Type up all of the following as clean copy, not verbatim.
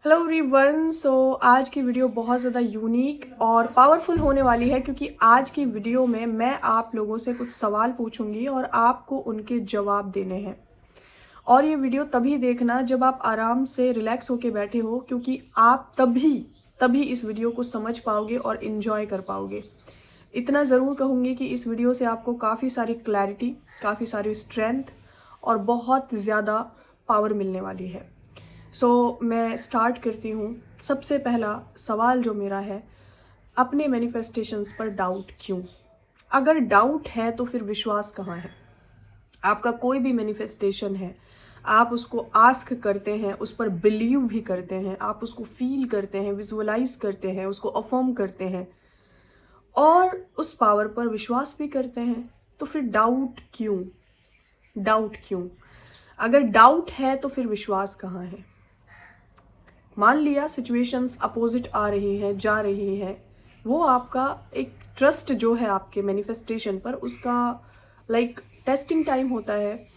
Hello everyone. आज की video बहुत ज़्यादा यूनिक और पावरफुल होने वाली है क्योंकि आज की वीडियो में मैं आप लोगों से कुछ सवाल पूछूंगी और आपको उनके जवाब देने हैं। और ये वीडियो तभी देखना जब आप आराम से रिलैक्स होके बैठे हो, क्योंकि आप तभी इस वीडियो को समझ पाओगे और इन्जॉय कर पाओगे। इतना ज़रूर कहूँगी कि इस वीडियो से आपको काफ़ी सारी क्लैरिटी, काफ़ी सारी स्ट्रेंथ और बहुत ज़्यादा पावर मिलने वाली है। मैं स्टार्ट करती हूँ। सबसे पहला सवाल जो मेरा है, अपने मैनिफेस्टेशंस पर डाउट क्यों? अगर डाउट है तो फिर विश्वास कहाँ है? आपका कोई भी मैनिफेस्टेशन है, आप उसको आस्क करते हैं, उस पर बिलीव भी करते हैं, आप उसको फील करते हैं, विजुअलाइज करते हैं, उसको अफर्म करते हैं और उस पावर पर विश्वास भी करते हैं, तो फिर डाउट क्यों? डाउट क्यों? अगर डाउट है तो फिर विश्वास कहाँ है? मान लिया सिचुएशंस अपोजिट आ रही हैं, जा रही हैं, वो आपका एक ट्रस्ट जो है आपके मैनिफेस्टेशन पर, उसका टेस्टिंग टाइम होता है।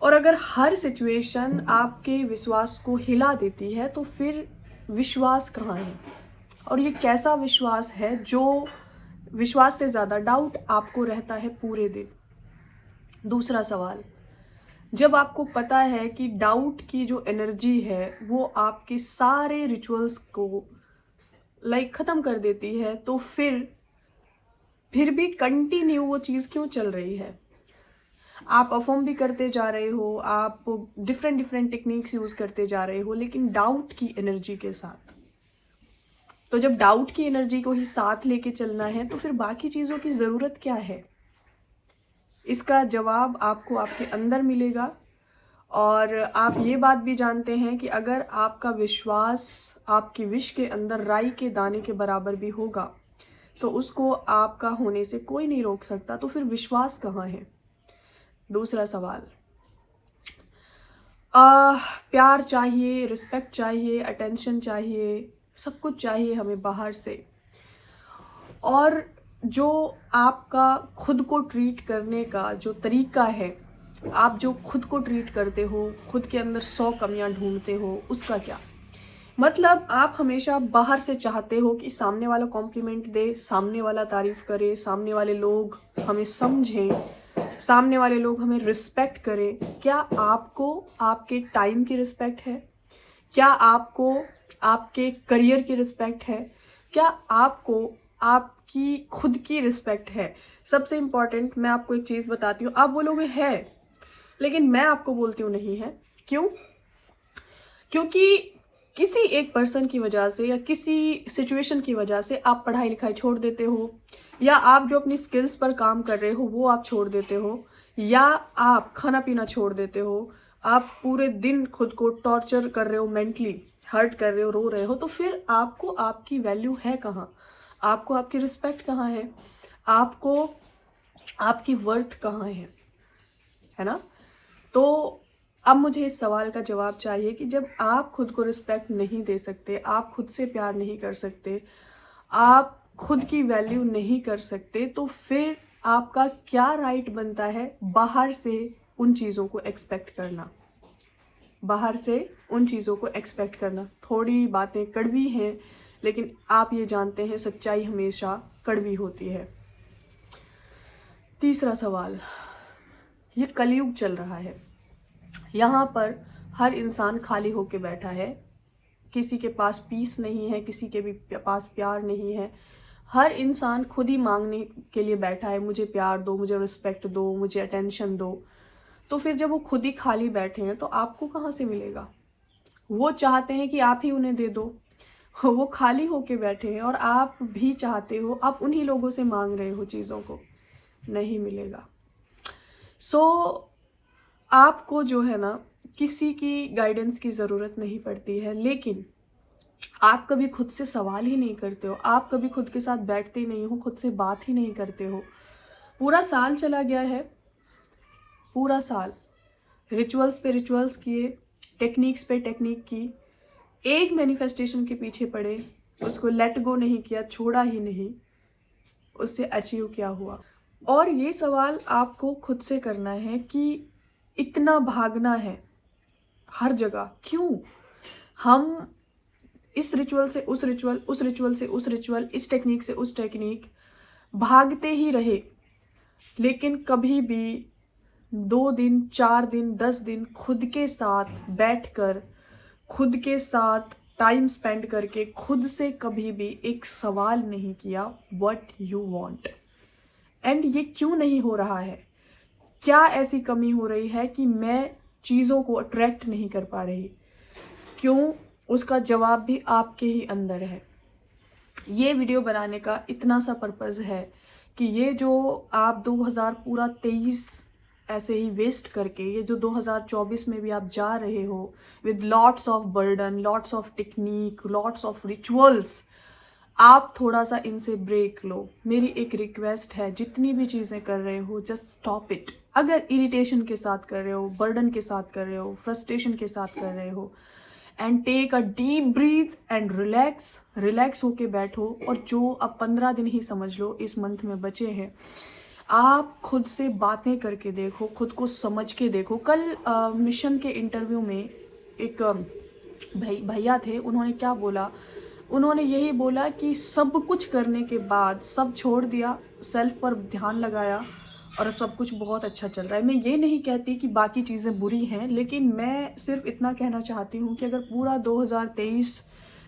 और अगर हर सिचुएशन आपके विश्वास को हिला देती है तो फिर विश्वास कहाँ है? और ये कैसा विश्वास है जो विश्वास से ज़्यादा डाउट आपको रहता है पूरे दिन? दूसरा सवाल, जब आपको पता है कि डाउट की जो एनर्जी है वो आपके सारे रिचुअल्स को ख़त्म कर देती है, तो फिर भी कंटिन्यू वो चीज़ क्यों चल रही है? आप अफर्म भी करते जा रहे हो, आप डिफरेंट टेक्निक्स यूज़ करते जा रहे हो, लेकिन डाउट की एनर्जी के साथ। तो जब डाउट की एनर्जी को ही साथ लेके चलना है तो फिर बाकी चीज़ों की ज़रूरत क्या है? इसका जवाब आपको आपके अंदर मिलेगा। और आप ये बात भी जानते हैं कि अगर आपका विश्वास आपकी विश के अंदर राई के दाने के बराबर भी होगा तो उसको आपका होने से कोई नहीं रोक सकता, तो फिर विश्वास कहाँ है? दूसरा सवाल, प्यार चाहिए, रिस्पेक्ट चाहिए, अटेंशन चाहिए, सब कुछ चाहिए हमें बाहर से। और जो आपका खुद को ट्रीट करने का जो तरीका है, आप जो खुद को ट्रीट करते हो, खुद के अंदर 100 कमियां ढूंढते हो, उसका क्या मतलब? आप हमेशा बाहर से चाहते हो कि सामने वाला कॉम्प्लीमेंट दे, सामने वाला तारीफ करे, सामने वाले लोग हमें समझें, सामने वाले लोग हमें रिस्पेक्ट करें। क्या आपको आपके टाइम की रिस्पेक्ट है? क्या आपको आपके करियर की रिस्पेक्ट है? क्या आपको आपकी खुद की रिस्पेक्ट है? सबसे इम्पॉर्टेंट, मैं आपको एक चीज़ बताती हूँ, आप बोलोगे है, लेकिन मैं आपको बोलती हूँ नहीं है। क्यों? क्योंकि किसी एक पर्सन की वजह से या किसी सिचुएशन की वजह से आप पढ़ाई लिखाई छोड़ देते हो, या आप जो अपनी स्किल्स पर काम कर रहे हो वो आप छोड़ देते हो, या आप खाना पीना छोड़ देते हो, आप पूरे दिन खुद को टॉर्चर कर रहे हो, मेंटली हर्ट कर रहे हो, रो रहे हो, तो फिर आपको आपकी वैल्यू है कहाँ? आपको आपकी रिस्पेक्ट कहाँ है? आपको आपकी वर्थ कहाँ है ना? तो अब मुझे इस सवाल का जवाब चाहिए कि जब आप खुद को रिस्पेक्ट नहीं दे सकते, आप खुद से प्यार नहीं कर सकते, आप खुद की वैल्यू नहीं कर सकते, तो फिर आपका क्या राइट बनता है बाहर से उन चीज़ों को एक्सपेक्ट करना? बाहर से उन चीज़ों को एक्सपेक्ट करना। थोड़ी बातें कड़वी हैं, लेकिन आप ये जानते हैं सच्चाई हमेशा कड़वी होती है। तीसरा सवाल, ये कलयुग चल रहा है, यहाँ पर हर इंसान खाली होके बैठा है, किसी के पास पीस नहीं है, किसी के भी पास प्यार नहीं है। हर इंसान खुद ही मांगने के लिए बैठा है, मुझे प्यार दो, मुझे रिस्पेक्ट दो, मुझे अटेंशन दो। तो फिर जब वो खुद ही खाली बैठे हैं तो आपको कहाँ से मिलेगा? वो चाहते हैं कि आप ही उन्हें दे दो, वो खाली होके बैठे हैं और आप भी चाहते हो, आप उन्हीं लोगों से मांग रहे हो चीज़ों को, नहीं मिलेगा। आपको जो है ना, किसी की गाइडेंस की ज़रूरत नहीं पड़ती है, लेकिन आप कभी खुद से सवाल ही नहीं करते हो, आप कभी खुद के साथ बैठते ही नहीं हो, खुद से बात ही नहीं करते हो। पूरा साल चला गया है, पूरा साल रिचुअल्स पे रिचुअल्स किए, टेक्निक्स पे टेक्निक की, एक मैनिफेस्टेशन के पीछे पड़े, उसको लेट गो नहीं किया, छोड़ा ही नहीं, उससे अचीव क्या हुआ? और ये सवाल आपको खुद से करना है कि इतना भागना है हर जगह क्यों? हम इस रिचुअल से उस रिचुअल, उस रिचुअल से उस रिचुअल, इस टेक्निक से उस टेक्निक, भागते ही रहे, लेकिन कभी भी 2 दिन, 4 दिन, 10 दिन खुद के साथ बैठकर, खुद के साथ टाइम स्पेंड करके, खुद से कभी भी एक सवाल नहीं किया, व्हाट यू वांट, एंड ये क्यों नहीं हो रहा है, क्या ऐसी कमी हो रही है कि मैं चीज़ों को अट्रैक्ट नहीं कर पा रही, क्यों, उसका जवाब भी आपके ही अंदर है। ये वीडियो बनाने का इतना सा पर्पज़ है कि ये जो आप 2023 ऐसे ही वेस्ट करके, ये जो 2024 में भी आप जा रहे हो with lots of burden, lots of technique, lots of rituals, आप थोड़ा सा इनसे ब्रेक लो। मेरी एक रिक्वेस्ट है, जितनी भी चीज़ें कर रहे हो जस्ट स्टॉप इट। अगर इरिटेशन के साथ कर रहे हो, बर्डन के साथ कर रहे हो, फ्रस्ट्रेशन के साथ कर रहे हो, and take a deep breath and relax होके बैठो। और जो अब 15 दिन ही समझ लो इस मंथ में बचे हैं, आप खुद से बातें करके देखो, खुद को समझ के देखो। कल मिशन के इंटरव्यू में एक भैया थे, उन्होंने क्या बोला, उन्होंने यही बोला कि सब कुछ करने के बाद सब छोड़ दिया, सेल्फ पर ध्यान लगाया और सब कुछ बहुत अच्छा चल रहा है। मैं ये नहीं कहती कि बाकी चीज़ें बुरी हैं, लेकिन मैं सिर्फ इतना कहना चाहती हूँ कि अगर पूरा 2023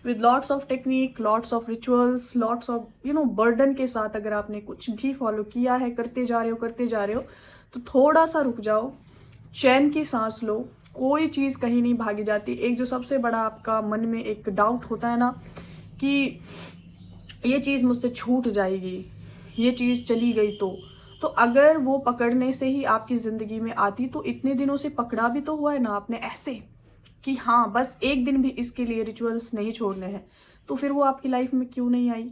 with lots of technique, lots of rituals, lots of burden के साथ अगर आपने कुछ भी फॉलो किया है, करते जा रहे हो, तो थोड़ा सा रुक जाओ, चैन की सांस लो। कोई चीज़ कहीं नहीं भागी जाती। एक जो सबसे बड़ा आपका मन में एक डाउट होता है ना कि ये चीज़ मुझसे छूट जाएगी, ये चीज़ चली गई, तो अगर वो पकड़ने से ही आपकी ज़िंदगी में आती, तो इतने दिनों से पकड़ा भी तो हुआ है ना आपने ऐसे कि हाँ बस एक दिन भी इसके लिए रिचुअल्स नहीं छोड़ने हैं, तो फिर वो आपकी लाइफ में क्यों नहीं आई?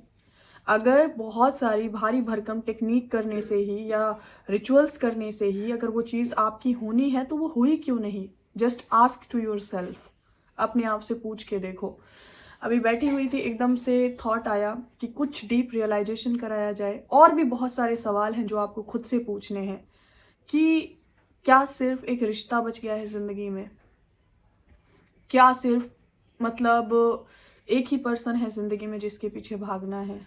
अगर बहुत सारी भारी भरकम टेक्निक करने से ही या रिचुअल्स करने से ही अगर वो चीज़ आपकी होनी है, तो वो हुई क्यों नहीं? Just ask to yourself, अपने आप से पूछ के देखो। अभी बैठी हुई थी, एकदम से थॉट आया कि कुछ डीप रियलाइजेशन कराया जाए। और भी बहुत सारे सवाल हैं जो आपको खुद से पूछने हैं कि क्या सिर्फ एक रिश्ता बच गया है ज़िंदगी में? क्या सिर्फ मतलब एक ही पर्सन है ज़िंदगी में जिसके पीछे भागना है?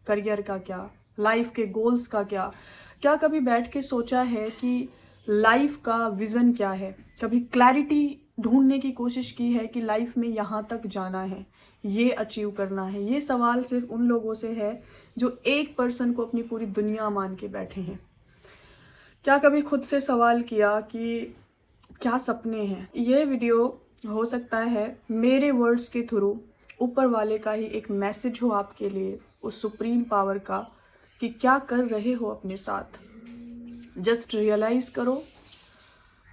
करियर का क्या? लाइफ के गोल्स का क्या? क्या कभी बैठ के सोचा है कि लाइफ का विज़न क्या है? कभी क्लैरिटी ढूंढने की कोशिश की है कि लाइफ में यहाँ तक जाना है, ये अचीव करना है? ये सवाल सिर्फ उन लोगों से है जो एक पर्सन को अपनी पूरी दुनिया मान के बैठे हैं। क्या कभी खुद से सवाल किया कि क्या सपने हैं? ये वीडियो हो सकता है मेरे वर्ड्स के थ्रू ऊपर वाले का ही एक मैसेज हो आपके लिए, उस सुप्रीम पावर का, कि क्या कर रहे हो अपने साथ। जस्ट रियलाइज़ करो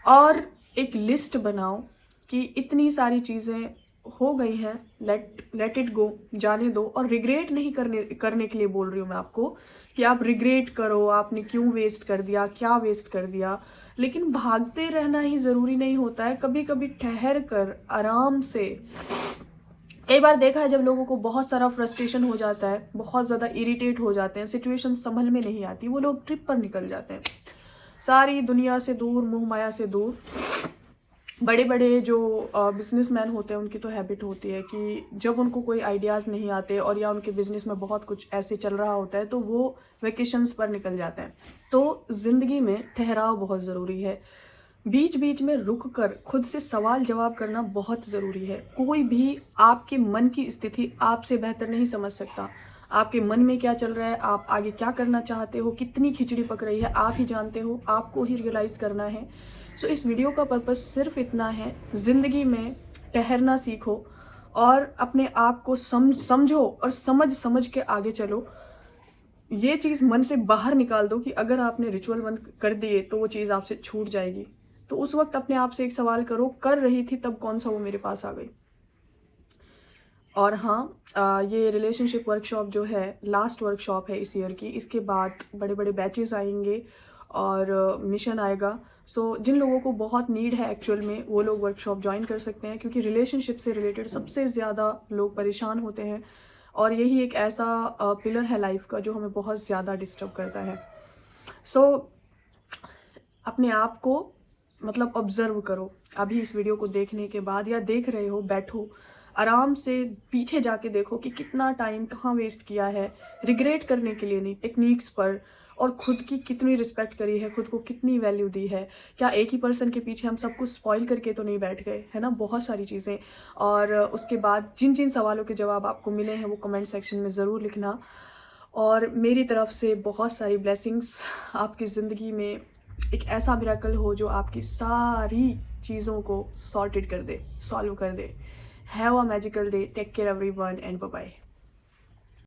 और एक लिस्ट बनाओ कि इतनी सारी चीज़ें हो गई हैं, लेट इट गो, जाने दो। और रिग्रेट नहीं करने के लिए बोल रही हूँ मैं आपको कि आप रिग्रेट करो, आपने क्यों वेस्ट कर दिया, क्या वेस्ट कर दिया। लेकिन भागते रहना ही ज़रूरी नहीं होता है, कभी कभी ठहर कर आराम से। कई बार देखा है जब लोगों को बहुत सारा फ्रस्ट्रेशन हो जाता है, बहुत ज़्यादा इरिटेट हो जाते हैं, सिचुएशन संभल में नहीं आती, वो लोग ट्रिप पर निकल जाते हैं, सारी दुनिया से दूर, मोह माया से दूर। बड़े बड़े जो बिजनेसमैन होते हैं, उनकी तो हैबिट होती है कि जब उनको कोई आइडियाज़ नहीं आते और या उनके बिजनेस में बहुत कुछ ऐसे चल रहा होता है, तो वो वेकेशंस पर निकल जाते हैं। तो ज़िंदगी में ठहराव बहुत ज़रूरी है, बीच बीच में रुक कर खुद से सवाल जवाब करना बहुत ज़रूरी है। कोई भी आपके मन की स्थिति आपसे बेहतर नहीं समझ सकता। आपके मन में क्या चल रहा है, आप आगे क्या करना चाहते हो, कितनी खिचड़ी पक रही है, आप ही जानते हो, आपको ही रियलाइज़ करना है। सो इस वीडियो का पर्पस सिर्फ इतना है, ज़िंदगी में ठहरना सीखो और अपने आप को समझो और समझ के आगे चलो। ये चीज़ मन से बाहर निकाल दो कि अगर आपने रिचुअल बंद कर दिए तो वो चीज़ आपसे छूट जाएगी। तो उस वक्त अपने आप से एक सवाल करो, कर रही थी तब कौन सा वो मेरे पास आ गई। और हाँ, ये रिलेशनशिप वर्कशॉप जो है लास्ट वर्कशॉप है इस ईयर की। इसके बाद बड़े बड़े बैचेस आएंगे और मिशन आएगा। सो जिन लोगों को बहुत नीड है एक्चुअल में, वो लोग वर्कशॉप ज्वाइन कर सकते हैं, क्योंकि रिलेशनशिप से रिलेटेड सबसे ज़्यादा लोग परेशान होते हैं और यही एक ऐसा पिलर है लाइफ का जो हमें बहुत ज़्यादा डिस्टर्ब करता है। सो अपने आप को मतलब ऑब्ज़र्व करो। अभी इस वीडियो को देखने के बाद या देख रहे हो, बैठो, आराम से पीछे जाके देखो कि कितना टाइम कहाँ वेस्ट किया है, रिग्रेट करने के लिए नहीं, टेक्निक्स पर, और खुद की कितनी रिस्पेक्ट करी है, खुद को कितनी वैल्यू दी है। क्या एक ही पर्सन के पीछे हम सब कुछ स्पॉइल करके तो नहीं बैठ गए, है ना, बहुत सारी चीज़ें। और उसके बाद जिन जिन सवालों के जवाब आपको मिले हैं वो कमेंट सेक्शन में ज़रूर लिखना। और मेरी तरफ से बहुत सारी ब्लेसिंग्स आपकी ज़िंदगी में, एक ऐसा मिरेकल हो जो आपकी सारी चीज़ों को सॉर्टेड कर दे, सॉल्व कर दे। Have a magical day, take care everyone and bye bye.